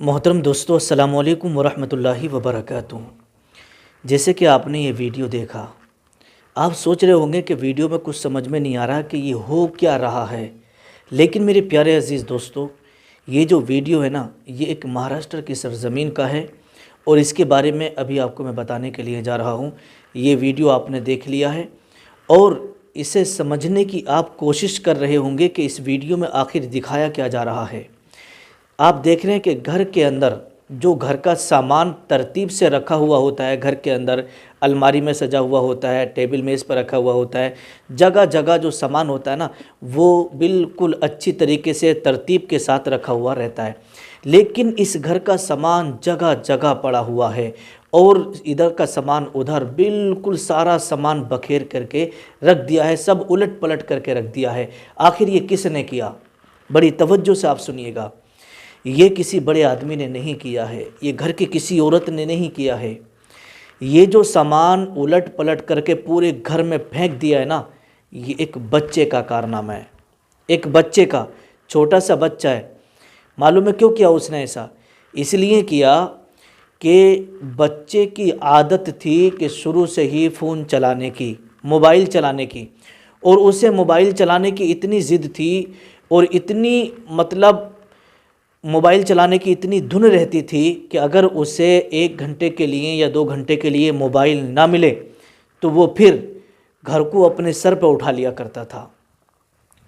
मोहतरम दोस्तों, अस्सलाम वालेकुम वरहमतुल्लाहि वबरकातुहू। जैसे कि आपने ये वीडियो देखा, आप सोच रहे होंगे कि वीडियो में कुछ समझ में नहीं आ रहा कि ये हो क्या रहा है। लेकिन मेरे प्यारे अज़ीज़ दोस्तों, ये जो वीडियो है ना, ये एक महाराष्ट्र की सरज़मीन का है और इसके बारे में अभी आपको मैं बताने के लिए जा रहा हूँ। ये वीडियो आपने देख लिया है और इसे समझने की आप कोशिश कर रहे होंगे कि इस वीडियो में आखिर दिखाया क्या जा रहा है। आप देख रहे हैं कि घर के अंदर जो घर का सामान तरतीब से रखा हुआ होता है, घर के अंदर अलमारी में सजा हुआ होता है, टेबल मेज़ पर रखा हुआ होता है, जगह जगह जो सामान होता है ना, वो बिल्कुल अच्छी तरीके से तरतीब के साथ रखा हुआ रहता है। लेकिन इस घर का सामान जगह जगह पड़ा हुआ है और इधर का सामान उधर, बिल्कुल सारा सामान बखेर करके रख दिया है, सब उलट पलट करके रख दिया है। आखिर ये किसने किया? बड़ी तवज्जो से आप सुनिएगा। ये किसी बड़े आदमी ने नहीं किया है, ये घर की किसी औरत ने नहीं किया है। ये जो सामान उलट पलट करके पूरे घर में फेंक दिया है ना, ये एक बच्चे का कारनामा है। एक बच्चे का, छोटा सा बच्चा है। मालूम है क्यों किया उसने ऐसा? इसलिए किया कि बच्चे की आदत थी कि शुरू से ही फ़ोन चलाने की, मोबाइल चलाने की, और उसे मोबाइल चलाने की इतनी ज़िद थी और इतनी मोबाइल चलाने की इतनी धुन रहती थी कि अगर उसे 1 घंटे के लिए या 2 घंटे के लिए मोबाइल ना मिले तो वो फिर घर को अपने सर पर उठा लिया करता था।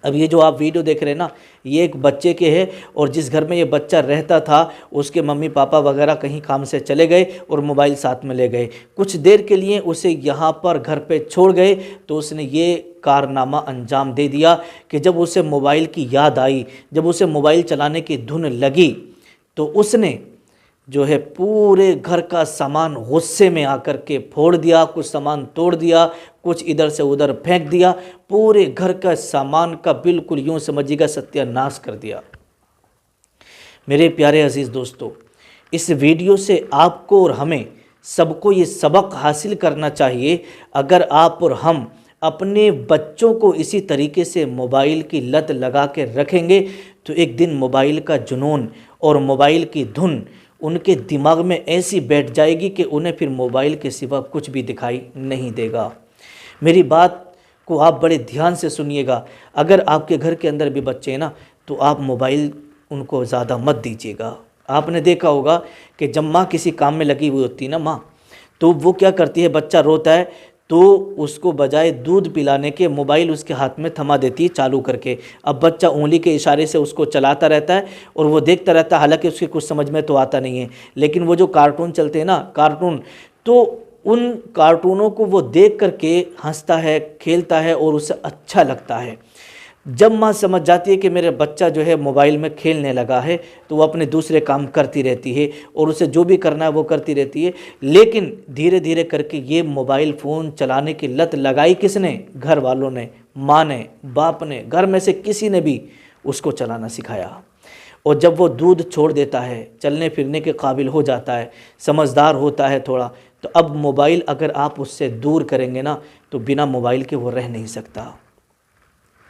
अब ये जो आप वीडियो देख रहे हैं ना, ये एक बच्चे के है और जिस घर में ये बच्चा रहता था उसके मम्मी पापा वगैरह कहीं काम से चले गए और मोबाइल साथ में ले गए। कुछ देर के लिए उसे यहाँ पर घर पे छोड़ गए तो उसने ये कारनामा अंजाम दे दिया कि जब उसे मोबाइल की याद आई, जब उसे मोबाइल चलाने की धुन लगी, तो उसने जो है पूरे घर का सामान गुस्से में आकर के फोड़ दिया, कुछ सामान तोड़ दिया, कुछ इधर से उधर फेंक दिया, पूरे घर का सामान का बिल्कुल यूँ समझिएगा सत्यानाश कर दिया। मेरे प्यारे अजीज़ दोस्तों, इस वीडियो से आपको और हमें सबको ये सबक हासिल करना चाहिए। अगर आप और हम अपने बच्चों को इसी तरीके से मोबाइल की लत लगा के रखेंगे तो एक दिन मोबाइल का जुनून और मोबाइल की धुन उनके दिमाग में ऐसी बैठ जाएगी कि उन्हें फिर मोबाइल के सिवा कुछ भी दिखाई नहीं देगा। मेरी बात को आप बड़े ध्यान से सुनिएगा। अगर आपके घर के अंदर भी बच्चे हैं ना, तो आप मोबाइल उनको ज़्यादा मत दीजिएगा। आपने देखा होगा कि जब माँ किसी काम में लगी हुई होती है ना माँ, तो वो क्या करती है, बच्चा रोता है तो उसको बजाय दूध पिलाने के मोबाइल उसके हाथ में थमा देती है चालू करके। अब बच्चा उंगली के इशारे से उसको चलाता रहता है और वो देखता रहता है, हालांकि उसके कुछ समझ में तो आता नहीं है। लेकिन वो जो कार्टून चलते हैं ना, कार्टून, तो उन कार्टूनों को वो देख करके हंसता है, खेलता है और उसे अच्छा लगता है। जब माँ समझ जाती है कि मेरा बच्चा जो है मोबाइल में खेलने लगा है, तो वो अपने दूसरे काम करती रहती है और उसे जो भी करना है वो करती रहती है। लेकिन धीरे धीरे करके ये मोबाइल फ़ोन चलाने की लत लगाई किसने? घर वालों ने, माँ ने, बाप ने, घर में से किसी ने भी उसको चलाना सिखाया। और जब वो दूध छोड़ देता है, चलने फिरने के काबिल हो जाता है, समझदार होता है थोड़ा, तो अब मोबाइल अगर आप उससे दूर करेंगे ना, तो बिना मोबाइल के वो रह नहीं सकता।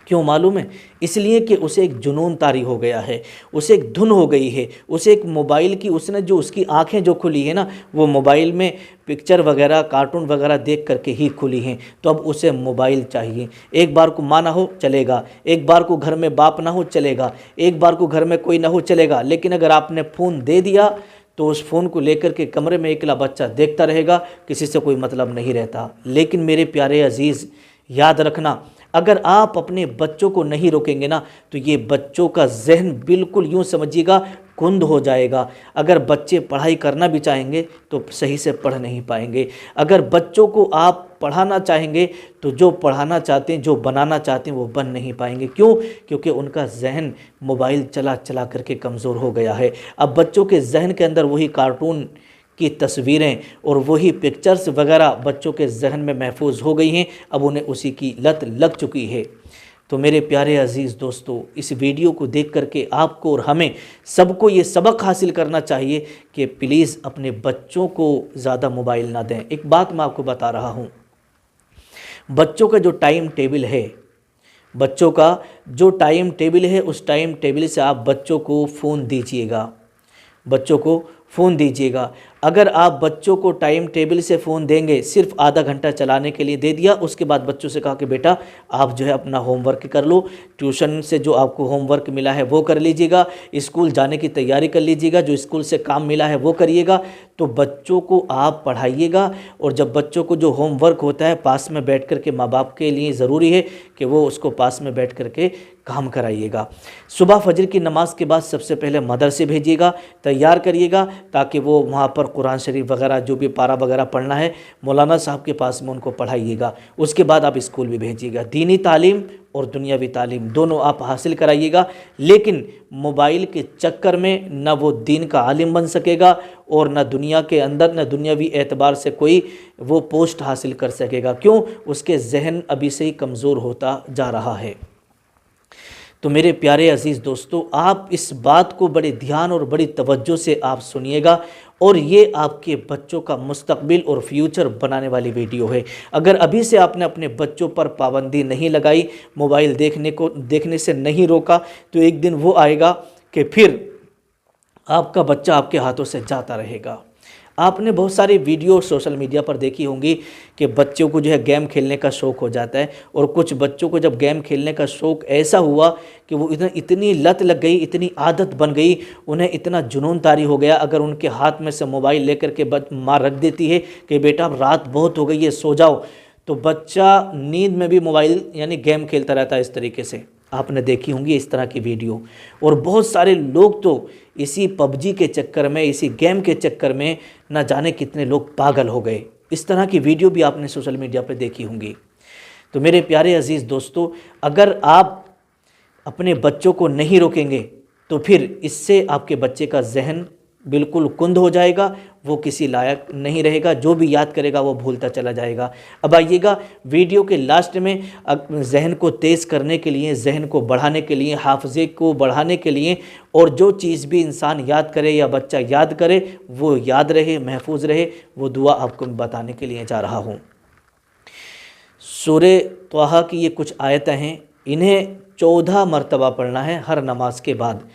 क्यों मालूम है? इसलिए कि उसे एक जुनून तारी हो गया है, उसे एक धुन हो गई है, उसे एक मोबाइल की, उसने जो उसकी आंखें जो खुली है ना, वो मोबाइल में पिक्चर वगैरह, कार्टून वगैरह देख करके ही खुली हैं। तो अब उसे मोबाइल चाहिए। एक बार को माँ ना हो चलेगा, एक बार को घर में बाप ना हो चलेगा, एक बार को घर में कोई ना हो चलेगा, लेकिन अगर आपने फ़ोन दे दिया तो उस फ़ोन को लेकर के कमरे में अकेला बच्चा देखता रहेगा, किसी से कोई मतलब नहीं रहता। लेकिन मेरे प्यारे अजीज़, याद रखना, अगर आप अपने बच्चों को नहीं रोकेंगे ना, तो ये बच्चों का जहन बिल्कुल यूँ समझिएगा कुंद हो जाएगा। अगर बच्चे पढ़ाई करना भी चाहेंगे तो सही से पढ़ नहीं पाएंगे। अगर बच्चों को आप पढ़ाना चाहेंगे तो जो पढ़ाना चाहते हैं, जो बनाना चाहते हैं, वो बन नहीं पाएंगे। क्यों? क्योंकि उनका जहन मोबाइल चला चला करके कमज़ोर हो गया है। अब बच्चों के जहन के अंदर वही कार्टून की तस्वीरें और वही पिक्चर्स वगैरह बच्चों के जहन में महफूज हो गई हैं। अब उन्हें उसी की लत लग चुकी है। तो मेरे प्यारे अजीज़ दोस्तों, इस वीडियो को देख करके आपको और हमें सबको ये सबक हासिल करना चाहिए कि प्लीज़ अपने बच्चों को ज़्यादा मोबाइल ना दें। एक बात मैं आपको बता रहा हूँ, बच्चों का जो टाइम टेबल है, बच्चों का जो टाइम टेबल है, उस टाइम टेबल से आप बच्चों को फ़ोन दीजिएगा। बच्चों को फ़ोन दीजिएगा। अगर आप बच्चों को टाइम टेबल से फ़ोन देंगे, सिर्फ आधा घंटा चलाने के लिए दे दिया, उसके बाद बच्चों से कहा कि बेटा आप जो है अपना होमवर्क कर लो, ट्यूशन से जो आपको होमवर्क मिला है वो कर लीजिएगा, स्कूल जाने की तैयारी कर लीजिएगा, जो स्कूल से काम मिला है वो करिएगा, तो बच्चों को आप पढ़ाइएगा। और जब बच्चों को जो होमवर्क होता है पास में बैठ कर के, माँ बाप के लिए ज़रूरी है कि वो उसको पास में बैठ कर के काम कराइएगा। सुबह फजर की नमाज़ के बाद सबसे पहले मदरसे भेजिएगा, तैयार करिएगा, ताकि वो वहाँ पर कुरान शरीफ वगैरह जो भी पारा वगैरह पढ़ना है मौलाना साहब के पास में उनको पढ़ाइएगा। उसके बाद आप स्कूल भी भेजिएगा। दीनी तालीम और दुनियावी तालीम दोनों आप हासिल कराइएगा, लेकिन मोबाइल के चक्कर में न वो दीन का आलिम बन सकेगा और न दुनिया के अंदर न दुनियावी एतबार से कोई वो पोस्ट हासिल कर सकेगा। क्यों? उसके जहन अभी से ही कमज़ोर होता जा रहा है। तो मेरे प्यारे अज़ीज़ दोस्तों, आप इस बात को बड़े ध्यान और बड़ी तवज्जो से आप सुनिएगा, और ये आपके बच्चों का मुस्तकबिल और फ्यूचर बनाने वाली वीडियो है। अगर अभी से आपने अपने बच्चों पर पाबंदी नहीं लगाई, मोबाइल देखने से नहीं रोका, तो एक दिन वो आएगा कि फिर आपका बच्चा आपके हाथों से जाता रहेगा। आपने बहुत सारी वीडियो सोशल मीडिया पर देखी होंगी कि बच्चों को जो है गेम खेलने का शौक़ हो जाता है, और कुछ बच्चों को जब गेम खेलने का शौक़ ऐसा हुआ कि वो इतनी लत लग गई, इतनी आदत बन गई, उन्हें इतना जुनून तारी हो गया, अगर उनके हाथ में से मोबाइल लेकर के माँ रख देती है कि बेटा अब रात बहुत हो गई है सो जाओ, तो बच्चा नींद में भी मोबाइल यानी गेम खेलता रहता है। इस तरीके से आपने देखी होंगी इस तरह की वीडियो। और बहुत सारे लोग तो इसी पबजी के चक्कर में, इसी गेम के चक्कर में न जाने कितने लोग पागल हो गए। इस तरह की वीडियो भी आपने सोशल मीडिया पर देखी होंगी। तो मेरे प्यारे अजीज़ दोस्तों, अगर आप अपने बच्चों को नहीं रोकेंगे तो फिर इससे आपके बच्चे का जहन बिल्कुल कुंद हो जाएगा, वो किसी लायक नहीं रहेगा, जो भी याद करेगा वो भूलता चला जाएगा। अब आइएगा वीडियो के लास्ट में, जहन को तेज़ करने के लिए, जहन को बढ़ाने के लिए, हाफजे को बढ़ाने के लिए, और जो चीज़ भी इंसान याद करे या बच्चा याद करे वो याद रहे, महफूज रहे, वो दुआ आपको बताने के लिए जा रहा हूँ। सूरे त्वाहा की ये कुछ आयतें हैं, इन्हें 14 मरतबा पढ़ना है हर नमाज के बाद।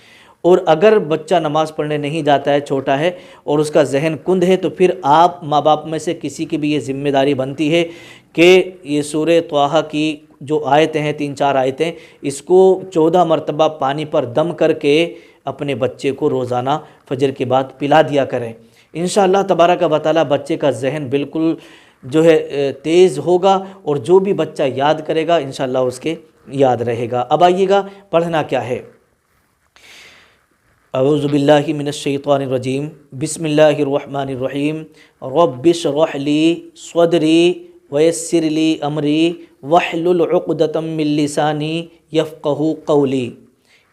और अगर बच्चा नमाज़ पढ़ने नहीं जाता है, छोटा है और उसका जहन कुंद है, तो फिर आप माँ बाप में से किसी की भी ये ज़िम्मेदारी बनती है कि ये सूरे त्वाहा की जो आयतें हैं, 3-4 आयतें, इसको 14 मरतबा पानी पर दम करके अपने बच्चे को रोज़ाना फजर के बाद पिला दिया करें। इंशाअल्लाह तबारक व तआला बच्चे का जहन बिल्कुल जो है तेज़ होगा, और जो भी बच्चा याद करेगा इंशाअल्लाह उसके याद रहेगा। अब आइएगा पढ़ना क्या है। अऊज़ु बिल्लाहि मिनश शैतानिर रजीम, बिस्मिल्लाहिर्रहमानिर्रहीम, रब्बिश्रह ली सदरी वयस्सिर ली अमरी वहलुल उक़दतम मिन लिसानी यफ़क़हू क़ौली।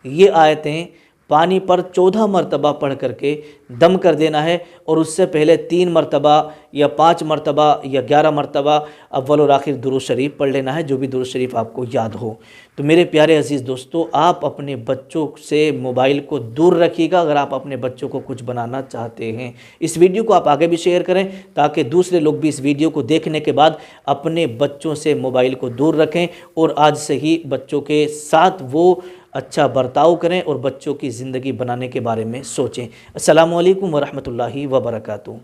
ये आयतें पानी पर 14 मरतबा पढ़ करके दम कर देना है, और उससे पहले 3 मरतबा या 5 मरतबा या 11 मरतबा अव्वल और आखिर दुरूद शरीफ पढ़ लेना है, जो भी दुरूद शरीफ आपको याद हो। तो मेरे प्यारे अजीज़ दोस्तों, आप अपने बच्चों से मोबाइल को दूर रखिएगा अगर आप अपने बच्चों को कुछ बनाना चाहते हैं। इस वीडियो को आप आगे भी शेयर करें ताकि दूसरे लोग भी इस वीडियो को देखने के बाद अपने बच्चों से मोबाइल को दूर रखें, और आज से ही बच्चों के साथ वो अच्छा बर्ताव करें और बच्चों की ज़िंदगी बनाने के बारे में सोचें। अस्सलामु अलैकुम वरहमतुल्लाहि वबरकातुहू।